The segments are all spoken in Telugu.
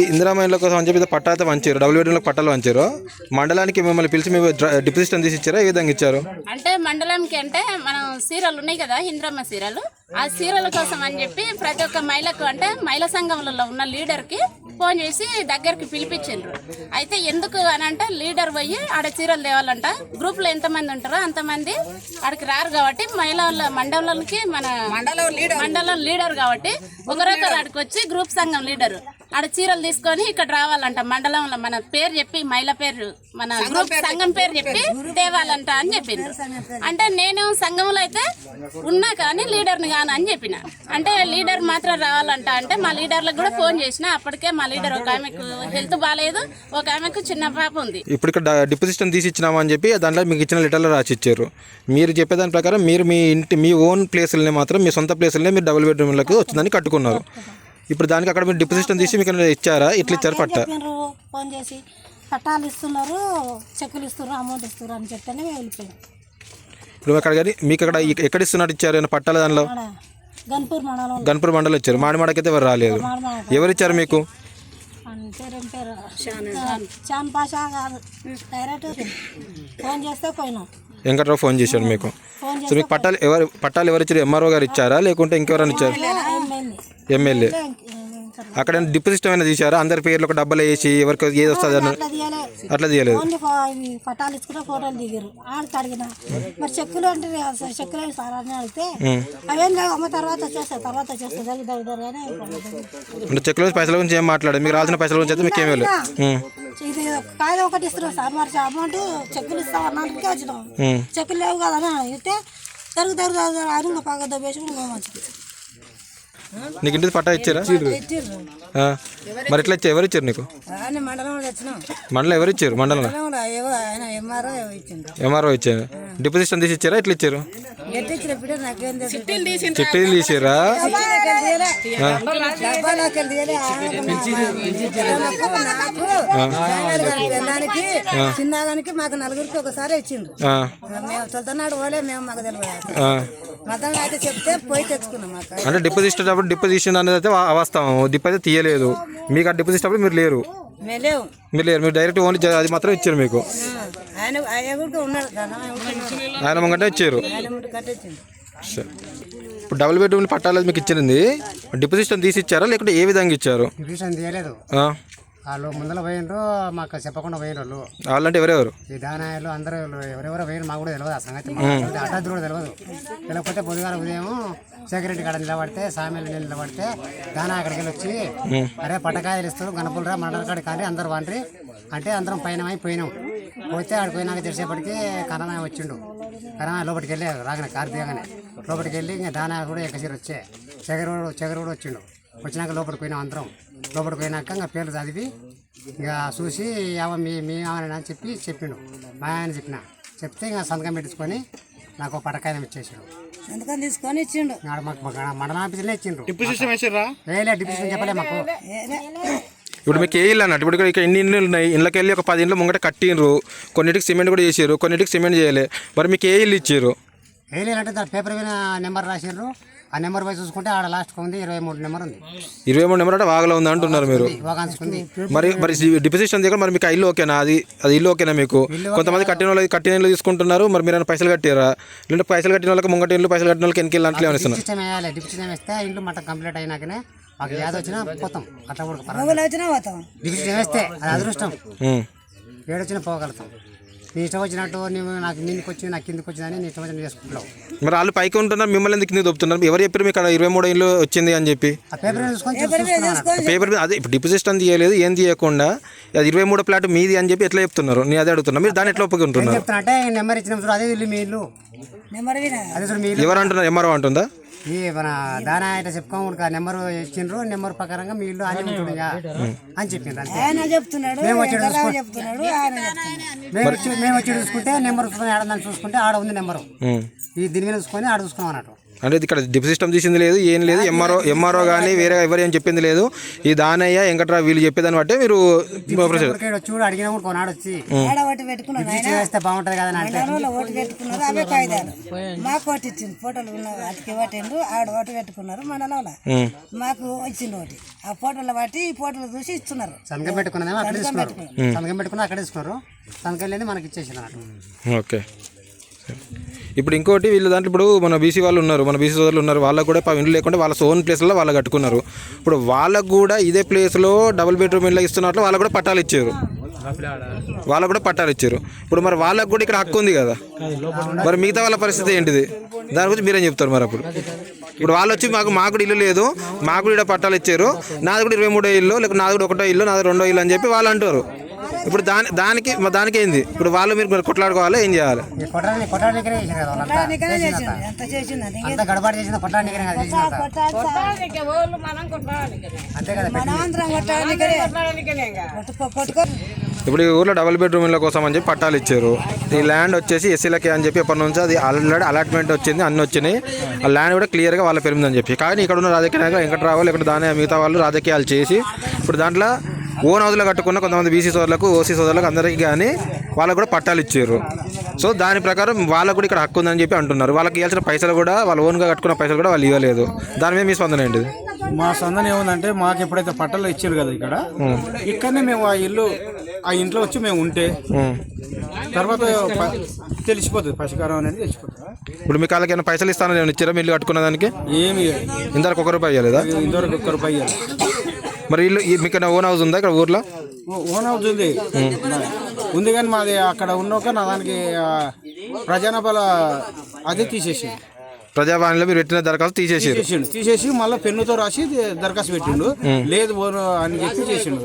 ఇందిరామ ఇళ్ళ కోసం అని చెప్పి పట్టాలతో వంచారు, డబుల్ బెడ్రూమ్లో పట్టాలు వంచారు. మండలానికి మిమ్మల్ని పిలిచి మేము డిపాజిట్ తీసి ఇచ్చారా? ఏ విధంగా ఇచ్చారు? అంటే మండలంకి అంటే మనం సీరియల్ ఉన్నాయి కదా, ఇందిరమ్మ సీరియల్, ఆ సీరియల్ కోసం అని చెప్పి ప్రతి ఒక్క మహిళకు అంటే మహిళా సంఘంలో ఉన్న లీడర్కి ఫోన్ చేసి దగ్గరికి పిలిపించిండ్రు. అయితే ఎందుకు అని అంటే లీడర్ పోయి ఆడ చీరలు తేవాలంట, గ్రూప్లో ఎంతమంది ఉంటారో అంతమంది ఆడికి రారు కాబట్టి మహిళల మండలానికి మన మండలం లీడర్ కాబట్టి ఒకరొకరు ఆడికి వచ్చి గ్రూప్ సంఘం లీడరు ఆడ చీరలు తీసుకొని ఇక్కడ రావాలంట. మండలంలో మన పేరు చెప్పి మహిళ పేరు మన గ్రూప్ సంఘం పేరు చెప్పి తేవాలంట అని చెప్పిండ్రు. అంటే నేను సంఘంలో అయితే ఉన్నా కానీ లీడర్ని కాను అని చెప్పిన. అంటే లీడర్ మాత్రం రావాలంట. అంటే మా లీడర్లకు కూడా ఫోన్ చేసిన. అప్పటికే మా లీడర్ ఒక ఆమెకు హెల్త్ బాగాలేదు, ఒక ఆమెకు చిన్న పాప ఉంది. ఇప్పుడు ఇక్కడ డిపాజిట్ తీసి ఇచ్చినామని చెప్పి దాంట్లో మీకు ఇచ్చిన లెటర్లో రాసి ఇచ్చారు. మీరు చెప్పేదాని ప్రకారం మీరు మీ ఇంటి మీ ఓన్ ప్లేసులనే మాత్రం మీ సొంత ప్లేసులనే మీరు డబుల్ బెడ్రూమ్లకు వచ్చిందని కట్టుకున్నారు. ఇప్పుడు దానికి అక్కడ మీరు డిపాజిట్ తీసి మీకు ఇచ్చారా? ఇట్లా ఇచ్చారు పట్ట? ఫోన్ చేసి పట్టాలు ఇస్తున్నారు, చెక్కులు ఇస్తున్నారు, అమౌంట్ ఇస్తున్నారు అని చెప్తేనే వెళ్ళిపోయాం. ఇప్పుడు అక్కడ కానీ మీకు అక్కడ ఎక్కడ ఇస్తున్నట్టు ఇచ్చారు పట్టాల దానిలో? గన్పూర్ మండలం ఇచ్చారు. మాడిమాడకైతే ఎవరు రాలేదు. ఎవరు ఇచ్చారు మీకు? చాన్ పాషా కాదు, డైరెక్ట్ ఫోన్ చేస్తే పోయినాం. వెంకట్రావు ఫోన్ చేశాడు మీకు. సో మీకు పట్టాలు ఎవరు ఇచ్చారు? ఎంఆర్ఓ గారు ఇచ్చారా లేకుంటే ఇంకెవరైనా ఇచ్చారు? ఎమ్మెల్యే. అక్కడ డిపాజిట్ ఏమైనా తీసారా? అందరి పేర్లు ఒక డబ్బాలు వేసి ఎవరికి ఏది వస్తుంది అని అట్లా తీయలేదు. పట్టాలు ఇచ్చుకుంటే ఫోటోలు దిగారు. ఆడికి అడిగిన మరి చెక్కులు అంటే చెక్కులు సార్ అని అడిగితే అవేం లేవు అమ్మ తర్వాత వచ్చేస్తా అంటే చెక్కుల పైసల గురించి ఏం మాట్లాడారు? మీకు రాసిన పైసల గురించి అయితే మీకు ఏమి లేదు. ఇది కాయలు ఒకటి ఇస్తున్నాం సార్, మరి అమౌంట్ చెక్కులు ఇస్తాం అన్నట్టుకే వచ్చినాం. చెక్కులు లేవు కదా అని అడిగితే తరుగు అని ఇంకా పక్క దబ్బేసి మేము వచ్చింది. నీకు ఇంటి పట్టా ఇచ్చారా? మరి ఎట్లా ఇచ్చారు? ఎవరు ఇచ్చారు నీకు? మండలం ఎవరు ఇచ్చారు? మండలంలో ఎంఆర్ఓ ఇచ్చారు. డిపాజిట్ తీసి ఇచ్చారా? ఎట్లా ఇచ్చారు? చిట్టీలు తీసారా? చిన్నగానికి మాకు నలుగురికి ఒకసారి ఇచ్చిండ్రు. మేము చదువుతున్నాడు పోలే, మేము మాకు తెలియదు. మధ్యాహ్నం అయితే చెప్తే పోయి తెచ్చుకున్నాం. అంటే డిపాజిట్ అప్పుడు డిపాజిషన్ అనేది అయితే వాస్తవం, డిపాజిట్ తీయలేదు. మీకు ఆ డిపాజిట్ అప్పుడు మీరు లేరు. మీరు డైరెక్ట్ ఓన్లీ అది మాత్రం ఇచ్చారు మీకు. ఆయన ముంగంటే ఇచ్చారు. ఇప్పుడు డబుల్ బెడ్రూమ్ పట్టాలి మీకు ఇచ్చింది, డిపాజిట్ తీసి ఇచ్చారా లేకుంటే ఏ విధంగా ఇచ్చారు? వాళ్ళు ముందర పోయినరు, మాకు చెప్పకుండా పోయినరు. వాళ్ళంటే ఎవరెవరు? ఈ దానాయాలు అందరూ ఎవరెవరో పోయిన మాకు కూడా తెలియదు. ఆ సంగతి అడ్డద్దు కూడా తెలియదు. లేకపోతే పొద్దుగాల ఉదయం సెక్యూరిటీ కాడ నిలబడితే, సామీలు నిలబడితే దానా అక్కడికి వెళ్ళి వచ్చి అరే పట్టకాయలు ఇస్తారు గణపులరా మండల కాడ కానీ అందరు వండ్రి అంటే అందరం పైన పోయినాం. పోతే ఆడికి పోయినాక తెలిసేపటికి కరణాయ వచ్చిండు. కరణాయ లోపలికి వెళ్ళి రాగానే కారు దిగానే లోపలికి వెళ్ళి ఇంకా దానా కూడా ఎక్కసిరు వచ్చే చెగరు కూడా వచ్చిండు. వచ్చినాక లోపలికి పోయినాం అందరం. లోపలికి పోయినాక ఇంకా పేర్లు చదివి ఇక చూసి మీ అని చెప్పిండు. మా ఆయన చెప్తే ఇంకా సంతకం పెట్టించుకొని నాకు పటకాయం ఇచ్చేసాడు. సంతకం తీసుకొని ఇచ్చిండు. మాకు మండలం ఆఫీసులే ఇచ్చిండు. డిప్యూషన్ చెప్పలే మాకు. ఇప్పుడు మీకు ఏ ఇల్లు అన్నట్టు? ఇప్పుడు ఇక్కడ ఎన్ని ఇళ్ళు ఉన్నాయి? ఇళ్ళకి వెళ్ళి ఒక 10 ఇళ్ళు ముంగట కట్టిండ్రు, కొన్నిటికి సిమెంట్ కూడా చేసారు, కొన్నిటికి సిమెంట్ చేయలే. మరి మీకు ఏ ఇల్లు ఇచ్చారు? ఏ లేదంటే దాని పేపర్ మీద నెంబర్ రాసారు. ఆ నెంబర్ పోయి చూసుకుంటే ఆడ లాస్ట్కి ఉంది 23 నెంబర్ ఉంది. 23 నెంబర్ అంటే వాగలో ఉంది అంటున్నారు మీరు. మరి డిపాజిషన్ దగ్గర మరి మీకు ఇల్లు ఓకేనా? అది ఇల్లు ఓకేనా మీకు? కొంతమంది కట్టిన ఇల్లు తీసుకుంటున్నారు. మరి మీరు పైసలు కట్టారా? లేదంటే పైసలు కట్టిన వాళ్ళకి ముంగట ఇల్లు, పైసలు కట్టిన వాళ్ళకి ఎన్నికలు అంటే ఏమనిస్తున్నారు? డిపాజిషన్ వేస్తే ఇంట్లో మట్ట కంప్లీట్ అయినాకనే మాకు యాద వచ్చినా పోతాం. అట్లా కూడా డిపాజిషన్ వేస్తే అది అదృష్టం. ఏడొచ్చినా పోగలుగుతాం. నీ ఇష్టం వచ్చినట్టు నువ్వు నాకు మీదకి వచ్చి నాకు కిందకి వచ్చిందని నీ ఇష్టం వచ్చినట్టు చేసుకుంటావు. మరి వాళ్ళు పైకి ఉంటున్నారు, మిమ్మల్ని ఎందుకు కింద దొప్పుతున్నారు? ఎవరు చెప్పారు మీకు 23 ఇల్లు వచ్చింది అని చెప్పి? ఆ పేపర్ పేపర్ మీద అదే ఇప్పుడు డిపాజిట్ అని తీయలేదు, ఏం తీయకుండా అది 23 ప్లాట్ మీది అని చెప్పి ఎట్లా చెప్తున్నారు? నేను అదే అడుగుతున్నా. మీరు దాన్ని ఎట్లా ఒప్పుకుంటున్నారు? అంటే నెంబర్ ఇచ్చిన అదే ఇల్లు మీ ఇల్లు. ఎవరు అంటున్నారు? ఎంఆర్ఓ అంటుందా? ఈ మన దానా అయితే చెప్పుకోకుండా నెంబర్ ఇచ్చిండ్రు, నెంబర్ ప్రకారంగా మీ ఇల్లు అని ఉంటుందిగా అని చెప్పిండ్రు. మేము వచ్చి చూసుకుంటే నెంబర్ ఆడదాన్ని చూసుకుంటే ఆడ ఉంది నెంబరు. ఈ దీని మీద చూసుకొని ఆడ చూసుకున్నాం అన్నట్టు. అంటే ఇక్కడ డిప్ సిస్టమ్ తీసింది లేదు, ఏం లేదు. ఎంఆర్ఓ కానీ వేరే ఎవరు ఏం చెప్పింది లేదు. ఈ దానయ్య వెంకట్రావు వీళ్ళు చెప్పేదాన్ని బట్టే మీరు చూడు అడిగినా కూడా కొనాడు వచ్చి ఆడ ఓటు పెట్టుకున్నారు ఆయన చేస్తే బాగుంటది కదా అంటే జనంలో ఓటు పెట్టుకున్నారు. అవే కాగితాలు మాకు ఓటు ఇచ్చింది. ఫోటోలు ఉన్నారు అతికి ఓటిండు. ఆడ ఓటు పెట్టుకున్నారు మండలంలో. మాకు వచ్చింది ఓటు. ఆ ఫోటోలు బట్టి ఈ ఫోటోలు చూసి ఇస్తున్నారు. సంతకం పెట్టుకున్నదేమో అక్కడ తీసుకున్నారు. సంతకం పెట్టుకున్నా అక్కడ తీసుకున్నారు. సంతకం లేదు మనకి ఇచ్చేసినారు. ఓకే. ఇప్పుడు ఇంకోటి వీళ్ళు దాంట్లో ఇప్పుడు మన బీసీ వాళ్ళు ఉన్నారు, మన బీసీ సోదరులు ఉన్నారు. వాళ్ళకు కూడా ఇండ్లు లేకుండా వాళ్ళ ఓన్ ప్లేస్లో వాళ్ళు కట్టుకున్నారు. ఇప్పుడు వాళ్ళకు కూడా ఇదే ప్లేస్లో డబుల్ బెడ్రూమ్ ఇళ్ళ ఇస్తున్నట్లు వాళ్ళకు కూడా పట్టాలు ఇచ్చారు. ఇప్పుడు మరి వాళ్ళకు కూడా ఇక్కడ హక్కు ఉంది కదా, మరి మిగతా వాళ్ళ పరిస్థితి ఏంటిది? దాని గురించి మీరేం చెప్తారు మరి? ఇప్పుడు వాళ్ళు వచ్చి మాకు కూడా ఇల్లు లేదు, మాకు కూడా ఇక్కడ పట్టాలు ఇచ్చారు, నాది కూడా 23 ఇల్లు, లేకపోతే నాది కూడా 1 ఇల్లు, నాది 2 ఇల్లు అని చెప్పి వాళ్ళు అంటారు. ఇప్పుడు దానికి ఏంది? ఇప్పుడు వాళ్ళు మీరు కొట్లాడుకోవాలి, ఏం చేయాలి? ఇప్పుడు ఈ ఊర్లో డబుల్ బెడ్రూమ్ ఇళ్ళ కోసం అని చెప్పి పట్టాలు ఇచ్చారు. ఈ ల్యాండ్ వచ్చేసి ఎస్సీలకే అని చెప్పి ఎప్పటి నుంచి అది ఆల్రెడీ అలాట్మెంట్ వచ్చింది, అన్ని వచ్చినాయి. ఆ ల్యాండ్ కూడా క్లియర్గా వాళ్ళ పేరు ఉందని చెప్పి. కానీ ఇక్కడ ఉన్న రాజకీయ నాయకులు వెంకట్రావు లేకపోతే దాని మిగతా వాళ్ళు రాజకీయాలు చేసి ఇప్పుడు దాంట్లో ఓన్ హౌస్లో కట్టుకున్న కొంతమంది బీసీ సోదరులకు, ఓసీ సోదరులకు అందరికీ కానీ వాళ్ళకు కూడా పట్టాలు ఇచ్చారు. సో దాని ప్రకారం వాళ్ళకు కూడా ఇక్కడ హక్కు ఉందని చెప్పి అంటున్నారు. వాళ్ళకి ఇవ్వాల్సిన పైసలు కూడా, వాళ్ళు ఓన్గా కట్టుకున్న పైసలు కూడా వాళ్ళు ఇవ్వలేదు. దాని మీద మీ స్పందన ఏంటిది? మా స్పందన ఏముందంటే, మాకు ఎప్పుడైతే పట్టాలు ఇచ్చారు కదా ఇక్కడనే మేము ఆ ఇంట్లో వచ్చి మేము ఉంటే తర్వాత తెలిసిపోతుంది, పశుకారం అనేది తెలిసిపోతుంది. ఇప్పుడు మీకు వాళ్ళకి ఏమైనా పైసలు ఇస్తానని ఏమైనా ఇచ్చారా? ఇల్లు కట్టుకున్న దానికి ఏమి ఇంతవరకు 1 రూపాయి ఇవ్వలేదా? ఇంతవరకు 1 రూపాయి ఇవ్వాలి. మరి ఇల్లు మీకు ఓన్ హౌస్ ఉందా ఇక్కడ ఊర్లో? ఓన్ హౌస్ ఉంది కానీ మాది అక్కడ ఉన్నాక నా దానికి ప్రజానపాల అదే తీసేసి ప్రజావాణిలో మీరు పెట్టిన దరఖాస్తు తీసేసి మళ్ళీ పెన్నుతో రాసి దరఖాస్తు పెట్టిండు. లేదు ఓన్ అని చెప్పి చేసిండు.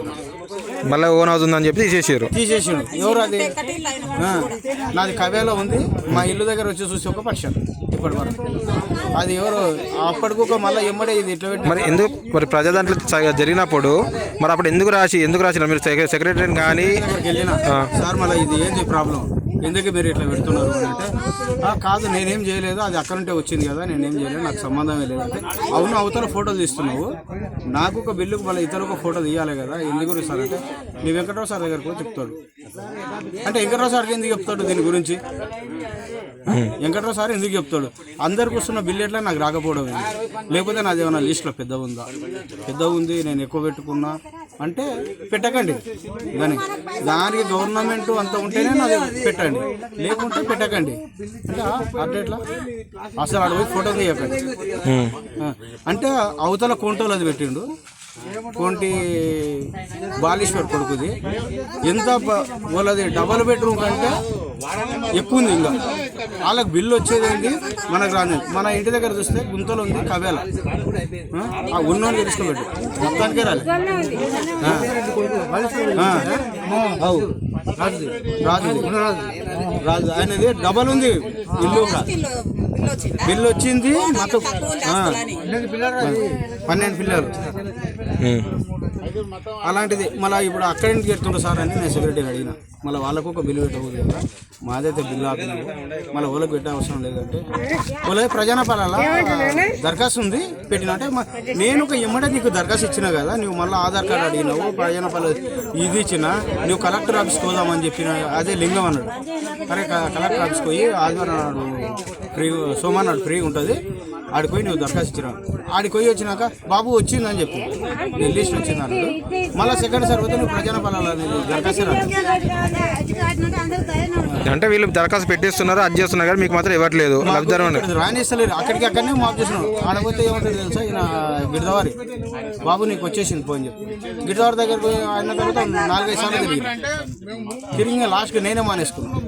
మళ్ళీ ఓన్ హౌస్ ఉందని చెప్పి తీసేసిండు. ఎవరు అది? నాది కవేలో ఉంది. మా ఇల్లు దగ్గర వచ్చి చూసి 1% ఇప్పటి వరకు అది ఎవరు అప్పటికొక మళ్ళీ ఎమ్మడే ఇది ఇట్లా పెట్టి. మరి ఎందుకు మరి ప్రజా దాంట్లో జరిగినప్పుడు మరి అప్పుడు ఎందుకు రాసిన మీరు సెక్రటరీని కానీ వెళ్ళినా సార్ మళ్ళీ ఇది ఏంది ప్రాబ్లం, ఎందుకు మీరు ఇట్లా పెడుతున్నారు అని అంటే, కాదు నేనేం చేయలేదు, అది అక్కడ నుంటే వచ్చింది కదా, నేనేం చేయలేదు, నాకు సంబంధమే లేదు అంటే, అవును అవతల ఫోటోలు తీస్తున్నావు, నాకు ఒక బిల్లుకు మళ్ళీ ఇతరులకు ఫోటో తీయాలి కదా, ఎందుకు సార్ అంటే నీ వెంకటరావు సార్ దగ్గరకు చెప్తాడు. అంటే వెంకటరావు సార్కి ఎందుకు చెప్తాడు దీని గురించి? వెంకటరావు సార్ ఎందుకు చెప్తాడు? అందరికి వస్తున్న బిల్లు ఎట్లా నాకు రాకపోవడం, లేకపోతే నాది ఏమైనా లిస్టులో పెద్ద ఉంది, నేను ఎక్కువ పెట్టుకున్నా అంటే పెట్టకండి. దానికి గవర్నమెంట్ అంత ఉంటేనే నాది పెట్టండి, లేకుంటే పెట్టకండి. అంటే ఎట్లా అసలు అడిగి ఫోటో తీయకండి అంటే అవతల కోంటోలు అది పెట్టిండు. కోంటి బాలేశ్వర్ కొడుకుది ఎంత వాళ్ళది డబల్ బెడ్రూమ్ కంటే ఎక్కువ ఉంది. ఇంకా వాళ్ళకి బిల్లు వచ్చేది ఏంటి మనకు రాదు. మన ఇంటి దగ్గర చూస్తే గుంతలు ఉంది, కవేల ఉన్నోళ్ళకి తీసుకోబెట్టు మొత్తానికే రాలేదు. రాజు ఆయనది డబల్ ఉంది ఇల్లు, బిల్లు వచ్చింది మొత్తం 12 పిల్లలు. అలాంటిది మళ్ళీ ఇప్పుడు అక్కడి నుంచి పెడుతుండ్రు సార్ అని నేను సెక్రటరీని అడిగిన. మళ్ళీ వాళ్ళకు ఒక బిల్లు పెట్టకూడదు కదా, మాదైతే బిల్లు ఆపినాము, మళ్ళీ వాళ్ళకి పెట్టే అవసరం లేదంటే వాళ్ళ ప్రజానపాల దరఖాస్తు ఉంది పెట్టిన అంటే నేను ఒక ఎమ్మడే నీకు దరఖాస్తు ఇచ్చినా కదా, నువ్వు మళ్ళీ ఆధార్ కార్డు అడిగినావు, ప్రజానపాల ఇది ఇచ్చినా, నువ్వు కలెక్టర్ ఆఫీస్కి పోదామని చెప్పిన. అదే లింగం అన్నాడు. అరే కలెక్టర్ ఆఫీస్కి పోయి ఆదివారం నాడు ఫ్రీ, సోమవారం నాడు ఫ్రీ ఉంటుంది, ఆడికి పోయి నువ్వు దరఖాస్తు ఇచ్చినావు. ఆడికి పోయి వచ్చినాక బాబు వచ్చిందని చెప్పి నేను లిస్ట్ వచ్చింది అన్నాడు. మళ్ళీ సెకండ్ సార్ పోతే నువ్వు ప్రజానపాల దరఖాస్తు అంటే వీళ్ళు దరఖాస్తు పెట్టేస్తున్నారు, అది చేస్తున్నారు కానీ మీకు మాత్రం ఇవ్వట్లేదు. రానిస్తలేరు, అక్కడినే మాకు చేసినాం. ఆడపోతే ఏమంటుంది తెలుసా, ఈయన గిరిదవారి బాబు నీకు వచ్చేసింది పోని చెప్పి గిరిదవారి దగ్గర పోయి అయిన తర్వాత 4-5 సార్లు తిరిగి లాస్ట్కి నేనే మానేసుకున్నాను.